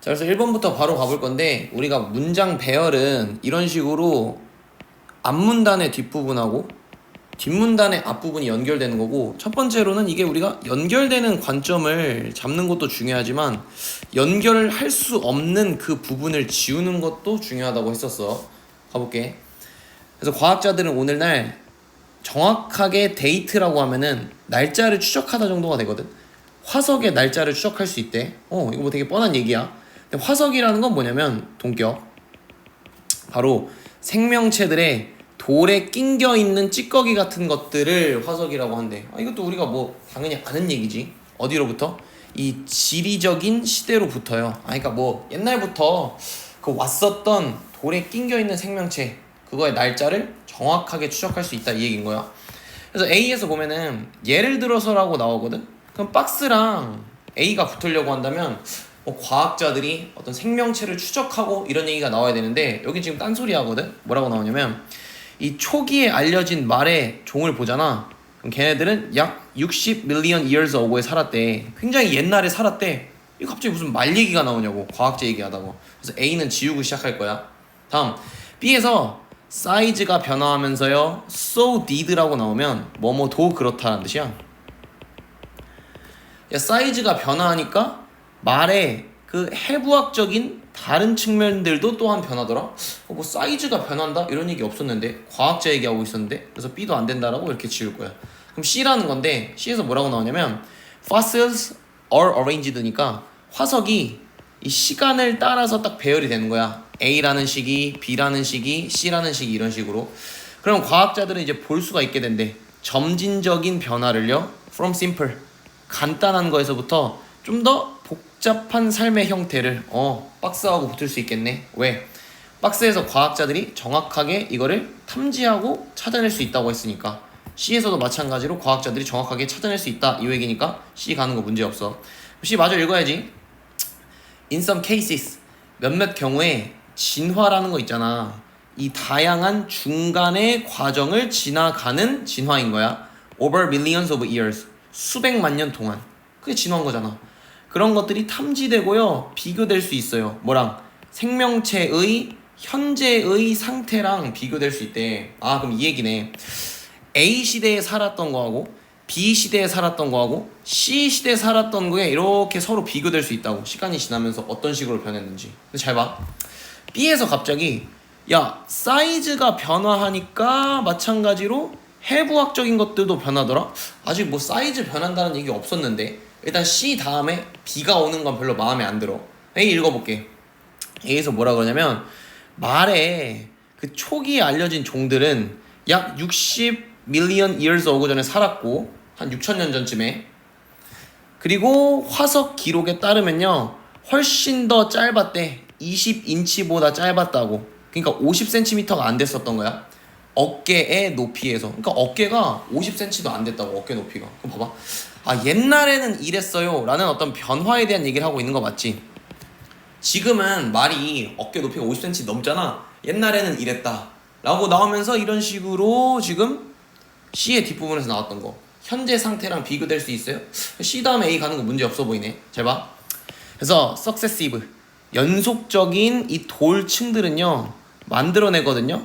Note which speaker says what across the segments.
Speaker 1: 자, 그래서 1번부터 바로 가볼 건데, 우리가 문장 배열은 이런 식으로 앞문단의 뒷부분하고 뒷문단의 앞부분이 연결되는 거고, 첫 번째로는 이게 우리가 연결되는 관점을 잡는 것도 중요하지만 연결할 수 없는 그 부분을 지우는 것도 중요하다고 했었어. 가볼게. 그래서 과학자들은 오늘날 정확하게 데이트라고 하면은 날짜를 추적하다 정도가 되거든. 화석의 날짜를 추적할 수 있대. 이거 뭐 되게 뻔한 얘기야. 근데 화석이라는 건 뭐냐면 동격, 바로 생명체들의 돌에 낑겨 있는 찌꺼기 같은 것들을 화석이라고 한대. 이것도 우리가 뭐 당연히 아는 얘기지. 어디로부터? 이 지리적인 시대로부터요. 그러니까 뭐 옛날부터 그 왔었던 돌에 낑겨 있는 생명체, 그거의 날짜를 정확하게 추적할 수 있다, 이 얘기인 거야. 그래서 A에서 보면은 예를 들어서라고 나오거든. 그럼 박스랑 A가 붙으려고 한다면 과학자들이 어떤 생명체를 추적하고 이런 얘기가 나와야 되는데, 여기 지금 딴소리 하거든. 뭐라고 나오냐면 이 초기에 알려진 말의 종을 보잖아. 그럼 걔네들은 약 60 million years ago에 살았대. 굉장히 옛날에 살았대. 이거 갑자기 무슨 말 얘기가 나오냐고, 과학자 얘기하다고. 그래서 A는 지우고 시작할 거야. 다음 B에서 사이즈가 변화하면서요 so did라고 나오면 뭐뭐도 그렇다는 뜻이야. 야, 사이즈가 변화하니까 말의 그 해부학적인 다른 측면들도 또한 변하더라. 뭐 사이즈가 변한다 이런 얘기 없었는데, 과학자 얘기하고 있었는데, 그래서 B도 안 된다라고 이렇게 지울 거야. 그럼 C라는 건데, C에서 뭐라고 나오냐면 fossils are arranged니까 화석이 이 시간을 따라서 딱 배열이 되는 거야. A라는 시기, B라는 시기, C라는 시기, 이런 식으로. 그럼 과학자들은 이제 볼 수가 있게 된대. 점진적인 변화를요 from simple, 간단한 거에서부터 좀 더 복잡한 삶의 형태를 박스하고 붙을 수 있겠네. 왜? 박스에서 과학자들이 정확하게 이거를 탐지하고 찾아낼 수 있다고 했으니까. C에서도 마찬가지로 과학자들이 정확하게 찾아낼 수 있다, 이 얘기니까 C 가는 거 문제 없어. C 마저 읽어야지. In some cases, 몇몇 경우에 진화라는 거 있잖아. 이 다양한 중간의 과정을 지나가는 진화인 거야. Over millions of years, 수백만 년 동안. 그게 진화인 거잖아. 그런 것들이 탐지되고요 비교될 수 있어요. 뭐랑? 생명체의 현재의 상태랑 비교될 수 있대. 그럼 이 얘기네. A 시대에 살았던 거하고 B 시대에 살았던 거하고 C 시대에 살았던 거에 이렇게 서로 비교될 수 있다고. 시간이 지나면서 어떤 식으로 변했는지. 근데 잘 봐. B에서 갑자기 사이즈가 변화하니까 마찬가지로 해부학적인 것들도 변하더라. 아직 뭐 사이즈 변한다는 얘기 없었는데. 일단 C 다음에 B가 오는 건 별로 마음에 안 들어. A 읽어볼게. A에서 뭐라 그러냐면 말에 그 초기에 알려진 종들은 약 60 million years ago 전에 살았고, 한 6,000년 전쯤에. 그리고 화석 기록에 따르면요 훨씬 더 짧았대. 20인치보다 짧았다고. 그러니까 50cm가 안 됐었던 거야. 어깨의 높이에서. 그러니까 어깨가 50cm도 안 됐다고, 어깨 높이가. 그럼 봐봐. 옛날에는 이랬어요 라는 어떤 변화에 대한 얘기를 하고 있는 거 맞지? 지금은 말이 어깨 높이가 50cm 넘잖아. 옛날에는 이랬다 라고 나오면서 이런 식으로 지금 C의 뒷부분에서 나왔던 거 현재 상태랑 비교될 수 있어요? C 다음에 A 가는 거 문제 없어 보이네. 잘 봐. 그래서 successive, 연속적인 이 돌층들은요 만들어내거든요.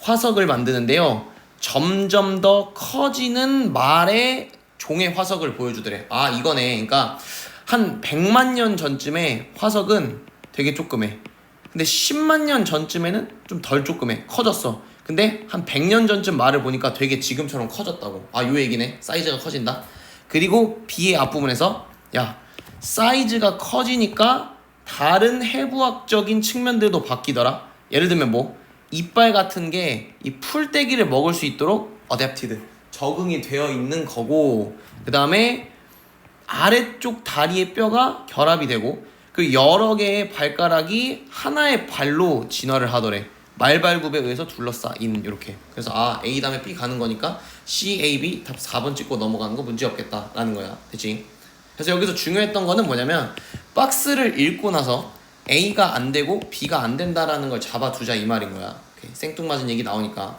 Speaker 1: 화석을 만드는데요 점점 더 커지는 말의 종의 화석을 보여주더래. 이거네. 그러니까 한 100만 년 전쯤에 화석은 되게 조그매. 근데 10만 년 전쯤에는 좀 덜 조그매. 커졌어. 근데 한 100년 전쯤 말을 보니까 되게 지금처럼 커졌다고. 요 얘기네. 사이즈가 커진다. 그리고 B의 앞부분에서 사이즈가 커지니까 다른 해부학적인 측면들도 바뀌더라. 예를 들면 뭐 이빨 같은 게 이 풀떼기를 먹을 수 있도록 adapted, 적응이 되어 있는 거고, 그 다음에 아래쪽 다리의 뼈가 결합이 되고, 그 여러 개의 발가락이 하나의 발로 진화를 하더래. 말발굽에 의해서 둘러싸인. 이렇게. 그래서 A 다음에 B 가는 거니까 C, A, B 답 4번 찍고 넘어가는 거 문제 없겠다 라는 거야. 됐지? 그래서 여기서 중요했던 거는 뭐냐면 박스를 읽고 나서 A가 안 되고 B가 안 된다라는 걸 잡아두자, 이 말인 거야. 오케이. 생뚱맞은 얘기 나오니까.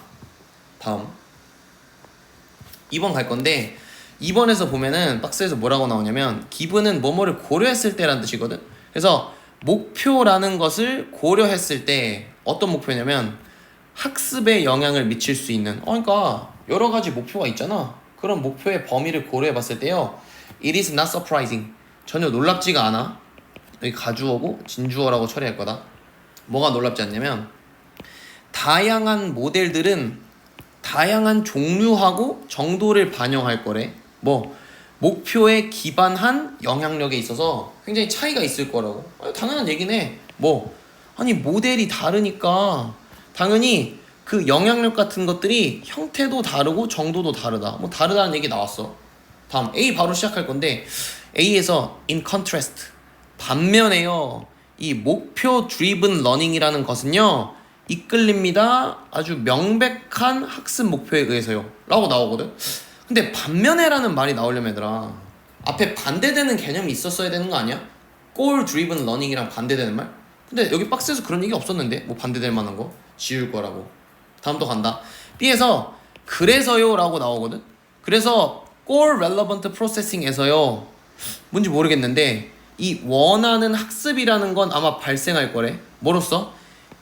Speaker 1: 다음 2번 갈 건데, 2번에서 보면은 박스에서 뭐라고 나오냐면 기분은 뭐뭐를 고려했을 때라는 뜻이거든. 그래서 목표라는 것을 고려했을 때 어떤 목표냐면 학습에 영향을 미칠 수 있는 그러니까 여러 가지 목표가 있잖아. 그런 목표의 범위를 고려해 봤을 때요. It is not surprising. 전혀 놀랍지가 않아. 여기 가주어고 진주어라고 처리할 거다. 뭐가 놀랍지 않냐면 다양한 모델들은 다양한 종류하고 정도를 반영할 거래. 목표에 기반한 영향력에 있어서 굉장히 차이가 있을 거라고. 당연한 얘기네. 아니 모델이 다르니까 당연히 그 영향력 같은 것들이 형태도 다르고 정도도 다르다. 다르다는 얘기 나왔어. 다음 A 바로 시작할 건데 A에서 in contrast 반면에요. 이 목표 driven learning이라는 것은요. 이끌립니다. 아주 명백한 학습 목표에 의해서요. 라고 나오거든. 근데 반면에라는 말이 나오려면 얘들아 앞에 반대되는 개념이 있었어야 되는 거 아니야? goal driven learning이랑 반대되는 말? 근데 여기 박스에서 그런 얘기 없었는데 반대될 만한 거 지울 거라고. 다음 또 간다. B에서 그래서요 라고 나오거든. 그래서 goal relevant processing에서요 뭔지 모르겠는데 이 원하는 학습이라는 건 아마 발생할 거래. 뭐로써?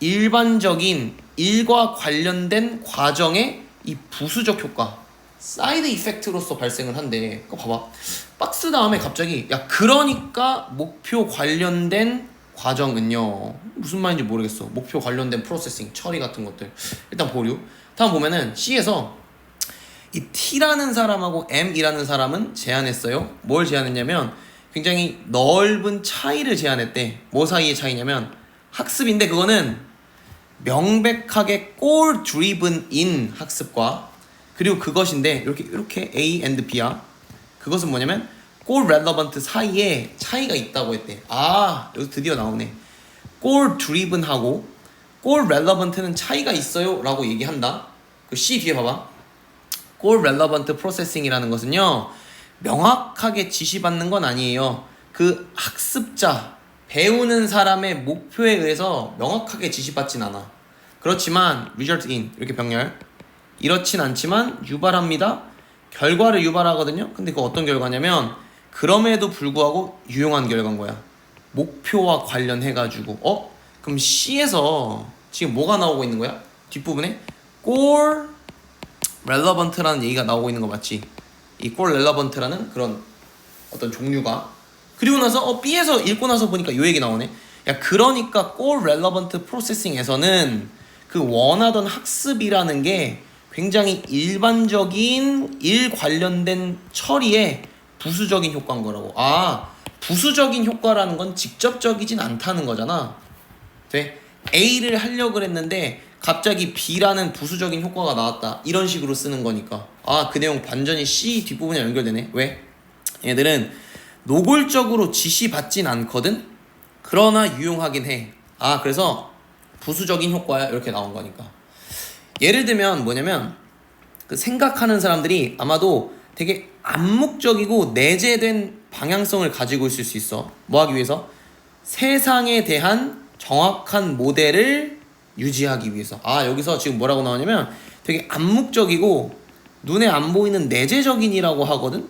Speaker 1: 일반적인 일과 관련된 과정의 이 부수적 효과 사이드 이펙트로서 발생을 한대. 그거 봐봐. 박스 다음에 갑자기 그러니까 목표 관련된 과정은요 무슨 말인지 모르겠어. 목표 관련된 프로세싱 처리 같은 것들 일단 보류. 다음 보면은 C에서 이 T라는 사람하고 M이라는 사람은 제안했어요. 뭘 제안했냐면 굉장히 넓은 차이를 제안했대. 뭐 사이의 차이냐면 학습인데 그거는 명백하게 goal driven in 학습과 그리고 그것인데 이렇게 A and B야. 그것은 뭐냐면 goal relevant 사이에 차이가 있다고 했대. 여기 드디어 나오네. goal driven 하고 goal relevant는 차이가 있어요 라고 얘기한다. 그 C 뒤에 봐봐. goal relevant processing이라는 것은요 명확하게 지시받는 건 아니에요. 그 학습자 배우는 사람의 목표에 의해서 명확하게 지시받진 않아. 그렇지만 result in 이렇게 병렬 이렇진 않지만 유발합니다. 결과를 유발하거든요. 근데 그 어떤 결과냐면 그럼에도 불구하고 유용한 결과인 거야. 목표와 관련해가지고 그럼 C에서 지금 뭐가 나오고 있는 거야? 뒷부분에 goal relevant라는 얘기가 나오고 있는 거 맞지? 이 goal relevant라는 그런 어떤 종류가 그리고 나서 B에서 읽고 나서 보니까 요 얘기 나오네. 그러니까 goal relevant processing에서는 그 원하던 학습이라는 게 굉장히 일반적인 일 관련된 처리에 부수적인 효과인 거라고. 부수적인 효과라는 건 직접적이진 않다는 거잖아. 돼? A를 하려고 했는데 갑자기 B라는 부수적인 효과가 나왔다. 이런 식으로 쓰는 거니까. 그 내용 완전히 C 뒷부분에 연결되네. 왜? 얘들은 노골적으로 지시받진 않거든? 그러나 유용하긴 해. 그래서 부수적인 효과야. 이렇게 나온 거니까. 예를 들면 뭐냐면 그 생각하는 사람들이 아마도 되게 암묵적이고 내재된 방향성을 가지고 있을 수 있어. 뭐 하기 위해서? 세상에 대한 정확한 모델을 유지하기 위해서. 여기서 지금 뭐라고 나오냐면 되게 암묵적이고 눈에 안 보이는 내재적인이라고 하거든.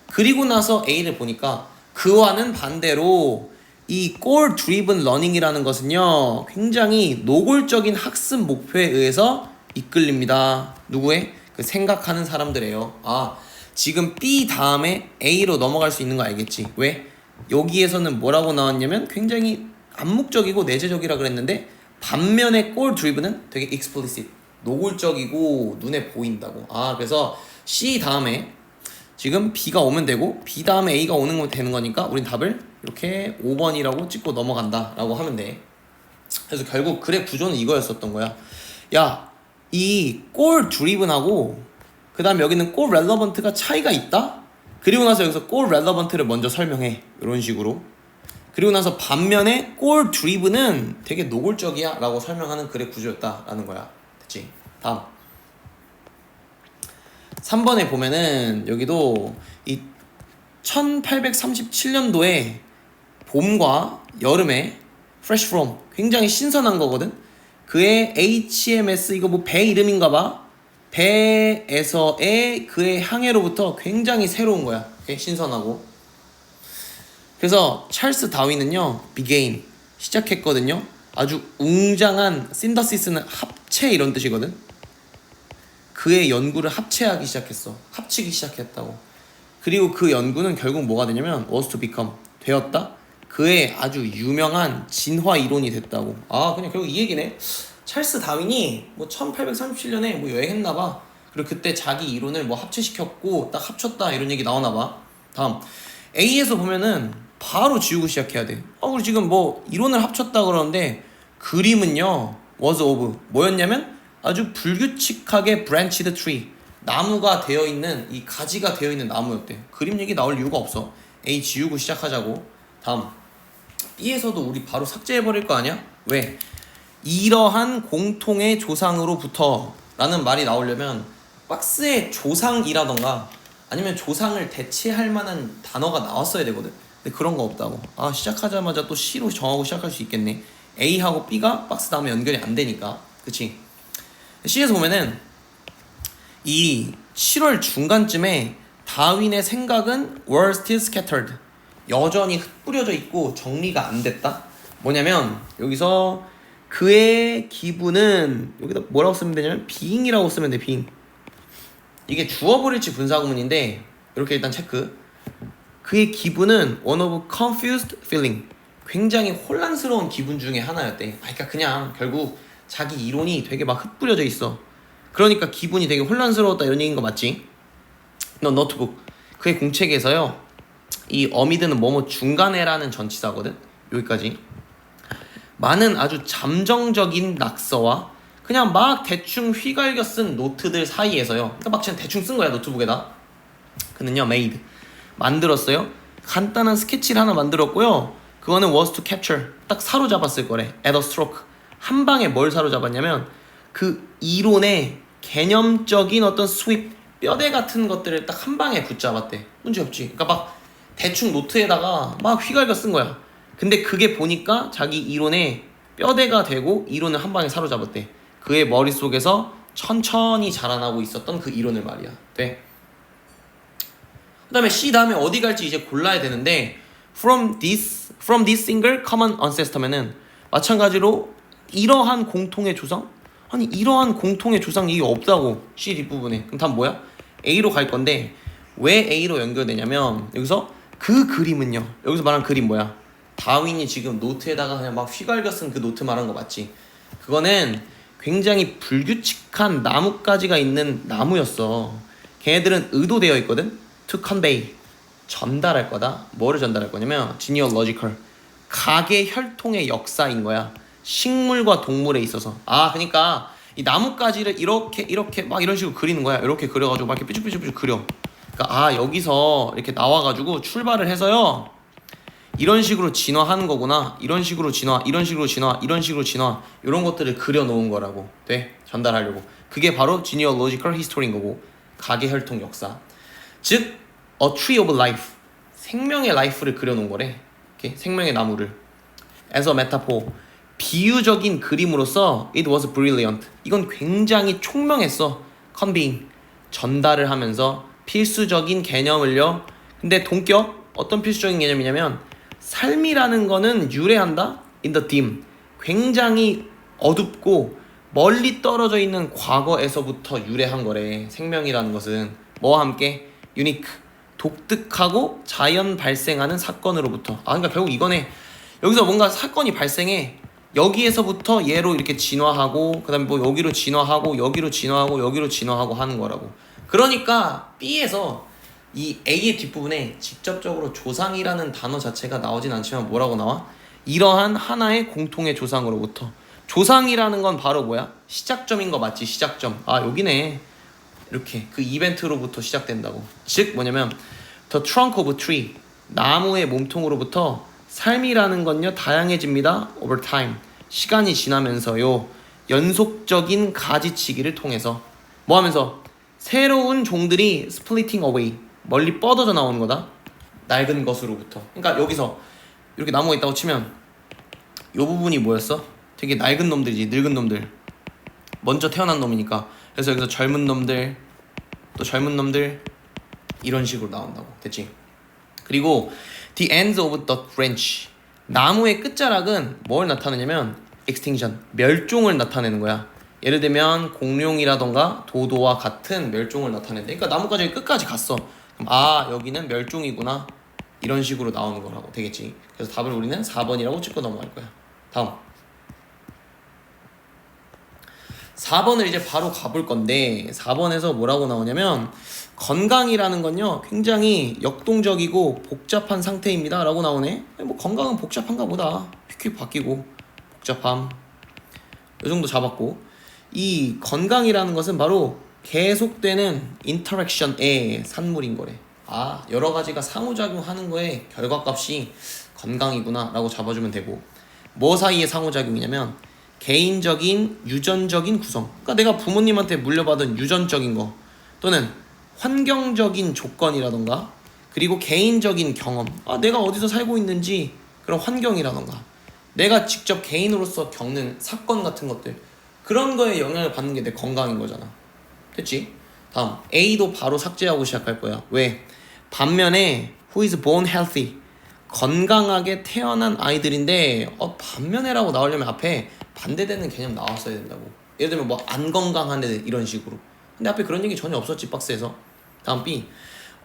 Speaker 1: 그리고 나서 A를 보니까 그와는 반대로 이 goal driven learning이라는 것은요 굉장히 노골적인 학습 목표에 의해서 이끌립니다. 누구의? 그 생각하는 사람들이에요. 지금 B 다음에 A로 넘어갈 수 있는 거 알겠지? 왜? 여기에서는 뭐라고 나왔냐면 굉장히 암묵적이고 내재적이라 그랬는데 반면에 goal driven은 되게 explicit 노골적이고 눈에 보인다고. 그래서 C 다음에 지금 B가 오면 되고 B 다음에 A가 오는 거 되는 거니까 우린 답을 이렇게 5번이라고 찍고 넘어간다 라고 하면 돼. 그래서 결국 글의 구조는 이거였었던 거야. 이 goal driven하고 그 다음 여기는 goal relevant가 차이가 있다? 그리고 나서 여기서 goal relevant를 먼저 설명해. 이런 식으로. 그리고 나서 반면에 goal driven은 되게 노골적이야 라고 설명하는 글의 구조였다 라는 거야. 됐지? 다음 3번에 보면은 여기도 이 1837년도에 봄과 여름에 fresh from 굉장히 신선한 거거든. 그의 HMS 이거 배 이름인가 봐. 배에서의 그의 항해로부터 굉장히 새로운 거야. 신선하고. 그래서 찰스 다윈은요 began 시작했거든요. 아주 웅장한 신더시스는 합체 이런 뜻이거든. 그의 연구를 합체하기 시작했어. 합치기 시작했다고. 그리고 그 연구는 결국 뭐가 되냐면 was to become 되었다. 그의 아주 유명한 진화 이론이 됐다고. 아 그냥 결국 이 얘기네. 찰스 다윈이 뭐 1837년에 뭐 여행했나봐. 그리고 그때 자기 이론을 뭐 합체시켰고 딱 합쳤다 이런 얘기 나오나봐. 다음 A에서 보면은 바로 지우고 시작해야 돼. 우리 지금 뭐 이론을 합쳤다 그러는데 그림은요 was of 뭐였냐면 아주 불규칙하게 branched tree 나무가 되어 있는 이 가지가 되어 있는 나무였대. 그림 얘기 나올 이유가 없어. A 지우고 시작하자고. 다음 B에서도 우리 바로 삭제해버릴 거 아니야? 왜? 이러한 공통의 조상으로부터 라는 말이 나오려면 박스에 조상이라던가 아니면 조상을 대체할 만한 단어가 나왔어야 되거든. 근데 그런 거 없다고. 시작하자마자 또 C로 정하고 시작할 수 있겠네. A하고 B가 박스 다음에 연결이 안 되니까. 그치? C에서 보면은 이 7월 중간쯤에 다윈의 생각은 were still scattered 여전히 흩뿌려져 있고 정리가 안 됐다. 뭐냐면 여기서 그의 기분은 여기다 뭐라고 쓰면 되냐면 being이라고 쓰면 돼. being. 이게 주어버릴지 분사구문인데 이렇게 일단 체크. 그의 기분은 one of confused feeling 굉장히 혼란스러운 기분 중에 하나였대. 그러니까 그냥 결국 자기 이론이 되게 막 흩뿌려져 있어. 그러니까 기분이 되게 혼란스러웠다 이런 얘기인 거 맞지? 너 노트북 그의 공책에서요 이 어미드는 뭐뭐 중간에라는 전치사거든. 여기까지 많은 아주 잠정적인 낙서와 그냥 막 대충 휘갈겨 쓴 노트들 사이에서요. 그러니까 막 그냥 대충 쓴 거야 노트북에다. 그는요 made 만들었어요. 간단한 스케치를 하나 만들었고요. 그거는 was to capture 딱 사로잡았을 거래. at a stroke 한 방에 뭘 사로잡았냐면 그 이론의 개념적인 어떤 sweep 뼈대 같은 것들을 딱 한 방에 붙잡았대. 문제없지. 그러니까 막 대충 노트에다가 막 휘갈겨 쓴 거야. 근데 그게 보니까 자기 이론의 뼈대가 되고 이론을 한 방에 사로잡았대. 그의 머릿속에서 천천히 자라나고 있었던 그 이론을 말이야. 돼. 그 다음에 C 다음에 어디 갈지 이제 골라야 되는데 from this single common ancestor면은 마찬가지로 이러한 공통의 조상? 아니 이러한 공통의 조상 얘기 없다고. C 뒷부분에. 그럼 답 뭐야? A로 갈 건데 왜 A로 연결되냐면 여기서 그 그림은요. 여기서 말한 그림 뭐야? 다윈이 지금 노트에다가 그냥 막 휘갈겨 쓴 그 노트 말한 거 맞지? 그거는 굉장히 불규칙한 나뭇가지가 있는 나무였어. 걔네들은 의도되어 있거든? to convey 전달할 거다. 뭐를 전달할 거냐면 genealogical 가계 혈통의 역사인 거야. 식물과 동물에 있어서. 그러니까 이 나뭇가지를 이렇게 막 이런 식으로 그리는 거야. 이렇게 그려가지고 막 이렇게 삐죽삐죽 그려. 그러니까 여기서 이렇게 나와가지고 출발을 해서요. 이런 식으로 진화하는 거구나. 이런 식으로 진화, 이런 식으로 진화, 이런 식으로 진화. 이런 것들을 그려놓은 거라고. 돼. 전달하려고. 그게 바로 genealogical history인 거고. 가계 혈통 역사. 즉 a tree of life. 생명의 life를 그려놓은 거래. 이렇게 생명의 나무를. as a metaphor. 비유적인 그림으로서 it was brilliant. 이건 굉장히 총명했어. conveying. 전달을 하면서 필수적인 개념을요. 근데 동격 어떤 필수적인 개념이냐면 삶이라는 거는 유래한다. in the dim. 굉장히 어둡고 멀리 떨어져 있는 과거에서부터 유래한 거래. 생명이라는 것은 뭐와 함께 unique. 독특하고 자연 발생하는 사건으로부터. 그러니까 결국 이거네. 여기서 뭔가 사건이 발생해. 여기에서부터 얘로 이렇게 진화하고 그 다음에 뭐 여기로 진화하고 여기로 진화하고 여기로 진화하고 하는 거라고. 그러니까 B에서 이 A의 뒷부분에 직접적으로 조상이라는 단어 자체가 나오진 않지만 뭐라고 나와? 이러한 하나의 공통의 조상으로부터. 조상이라는 건 바로 뭐야? 시작점인 거 맞지? 시작점. 여기네. 이렇게 그 이벤트로부터 시작된다고. 즉 뭐냐면 The trunk of a tree 나무의 몸통으로부터 삶이라는 건요 다양해집니다. over time 시간이 지나면서요 연속적인 가지치기를 통해서 뭐 하면서 새로운 종들이 splitting away 멀리 뻗어져 나오는 거다. 낡은 것으로부터. 그러니까 여기서 이렇게 나무가 있다고 치면 이 부분이 뭐였어? 되게 낡은 놈들이지. 늙은 놈들. 먼저 태어난 놈이니까. 그래서 여기서 젊은 놈들 또 젊은 놈들 이런 식으로 나온다고. 됐지? 그리고 the ends of the branch 나무의 끝자락은 뭘 나타내냐면 extinction, 멸종을 나타내는 거야. 예를 들면 공룡이라던가 도도와 같은 멸종을 나타낸다. 그러니까 나무가 끝까지 갔어. 그럼 아 여기는 멸종이구나 이런 식으로 나오는 거라고 되겠지. 그래서 답을 우리는 4번이라고 찍고 넘어갈 거야. 다음 4번을 이제 바로 가볼 건데 4번에서 뭐라고 나오냐면 건강이라는 건요 굉장히 역동적이고 복잡한 상태입니다 라고 나오네. 뭐 건강은 복잡한가 보다. 휙휙 바뀌고 복잡함 이 정도 잡았고, 이 건강이라는 것은 바로 계속되는 인터랙션의 산물인 거래. 아 여러 가지가 상호작용하는 거에 결과값이 건강이구나 라고 잡아주면 되고, 뭐 사이의 상호작용이냐면 개인적인 유전적인 구성, 그러니까 내가 부모님한테 물려받은 유전적인 거 또는 환경적인 조건이라던가 그리고 개인적인 경험, 아 내가 어디서 살고 있는지 그런 환경이라던가 내가 직접 개인으로서 겪는 사건 같은 것들, 그런 거에 영향을 받는 게 내 건강인 거잖아. 됐지? 다음 A도 바로 삭제하고 시작할 거야. 왜? 반면에 who is born healthy, 건강하게 태어난 아이들인데 반면에라고 나오려면 앞에 반대되는 개념 나왔어야 된다고. 예를 들면 뭐 안 건강한 애들 이런 식으로. 근데 앞에 그런 얘기 전혀 없었지 박스에서. 다음 B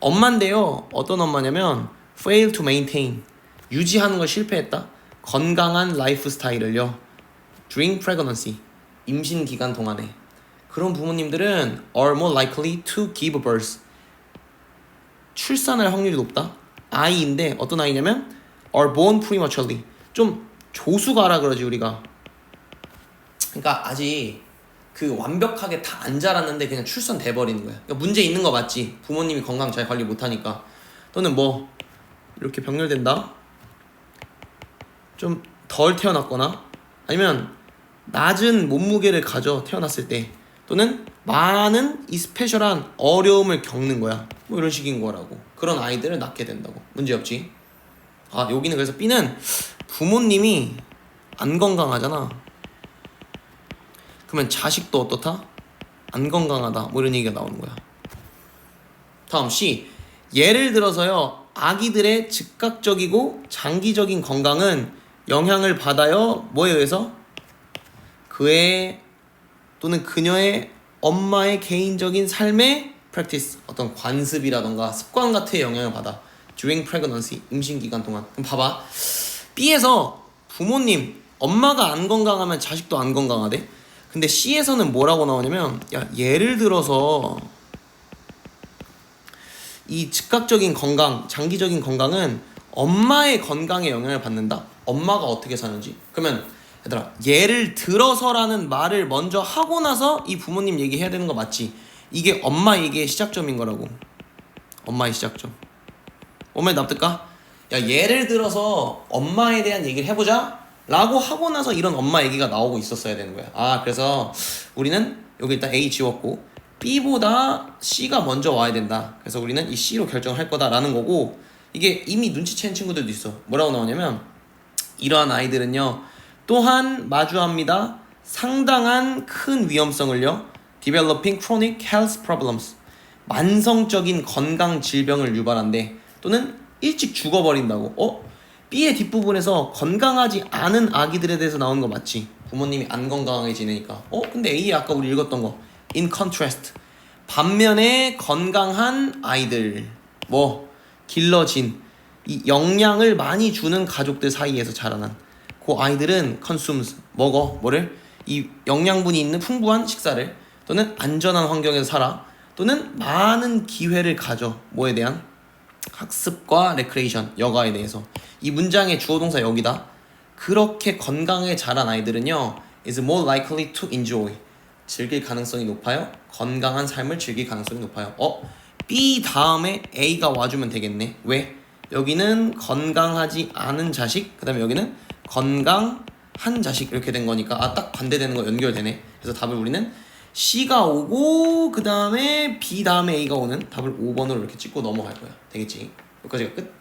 Speaker 1: 엄마인데요. 어떤 엄마냐면 fail to maintain, 유지하는 걸 실패했다. 건강한 라이프 스타일을요 during pregnancy, 임신 기간 동안에. 그런 부모님들은 are more likely to give birth, 출산할 확률이 높다. 아이인데 어떤 아이냐면 are born prematurely, 좀 조수가라 그러지 우리가. 그러니까 아직 그 완벽하게 다 안 자랐는데 그냥 출산돼 버리는 거야. 그러니까 문제 있는 거 맞지? 부모님이 건강 잘 관리 못하니까. 또는 뭐 이렇게 병렬된다, 좀 덜 태어났거나 아니면 낮은 몸무게를 가져 태어났을 때, 또는 많은 이 스페셜한 어려움을 겪는 거야. 뭐 이런 식인 거라고. 그런 아이들을 낳게 된다고. 문제 없지? 아 여기는 그래서 B는 부모님이 안 건강하잖아. 그러면 자식도 어떻다? 안 건강하다. 뭐 이런 얘기가 나오는 거야. 다음 C 예를 들어서요 아기들의 즉각적이고 장기적인 건강은 영향을 받아요 뭐에 의해서? 그의 또는 그녀의 엄마의 개인적인 삶의 practice, 어떤 관습이라던가 습관 같은 영향을 받아 during pregnancy, 임신 기간 동안. 그럼 봐봐, B에서 부모님 엄마가 안 건강하면 자식도 안 건강하대. 근데 C에서는 뭐라고 나오냐면 야 예를 들어서 이 즉각적인 건강, 장기적인 건강은 엄마의 건강에 영향을 받는다. 엄마가 어떻게 사는지. 그러면 얘들아 예를 들어서라는 말을 먼저 하고 나서 이 부모님 얘기해야 되는 거 맞지? 이게 엄마 얘기의 시작점인 거라고. 엄마의 시작점. 엄마의 납득가? 야 예를 들어서 엄마에 대한 얘기를 해보자 라고 하고 나서 이런 엄마 얘기가 나오고 있었어야 되는 거야. 아 그래서 우리는 여기 일단 A 지웠고 B보다 C가 먼저 와야 된다. 그래서 우리는 이 C로 결정할 거다라는 거고, 이게 이미 눈치챈 친구들도 있어. 뭐라고 나오냐면 이러한 아이들은요 또한 마주합니다 상당한 큰 위험성을요 developing chronic health problems, 만성적인 건강 질병을 유발한대. 또는 일찍 죽어버린다고. B의 뒷부분에서 건강하지 않은 아기들에 대해서 나오는 거 맞지? 부모님이 안 건강하게 지내니까. 근데 A에 아까 우리 읽었던 거 in contrast, 반면에 건강한 아이들, 뭐 길러진 이 영양을 많이 주는 가족들 사이에서 자라난 그 아이들은 consumes, 먹어 뭐를? 이 영양분이 있는 풍부한 식사를, 또는 안전한 환경에서 살아, 또는 많은 기회를 가져 뭐에 대한? 학습과 레크레이션, 여가에 대해서. 이 문장의 주어 동사 여기다. 그렇게 건강하게 자란 아이들은요 is more likely to enjoy, 즐길 가능성이 높아요. 건강한 삶을 즐길 가능성이 높아요. B 다음에 A가 와주면 되겠네. 왜? 여기는 건강하지 않은 자식, 그 다음에 여기는 건강한 자식 이렇게 된 거니까 딱 반대되는 거 연결되네. 그래서 답을 우리는 C가 오고 그 다음에 B 다음에 A가 오는 답을 5번으로 이렇게 찍고 넘어갈 거야. 되겠지? 여기까지가 끝.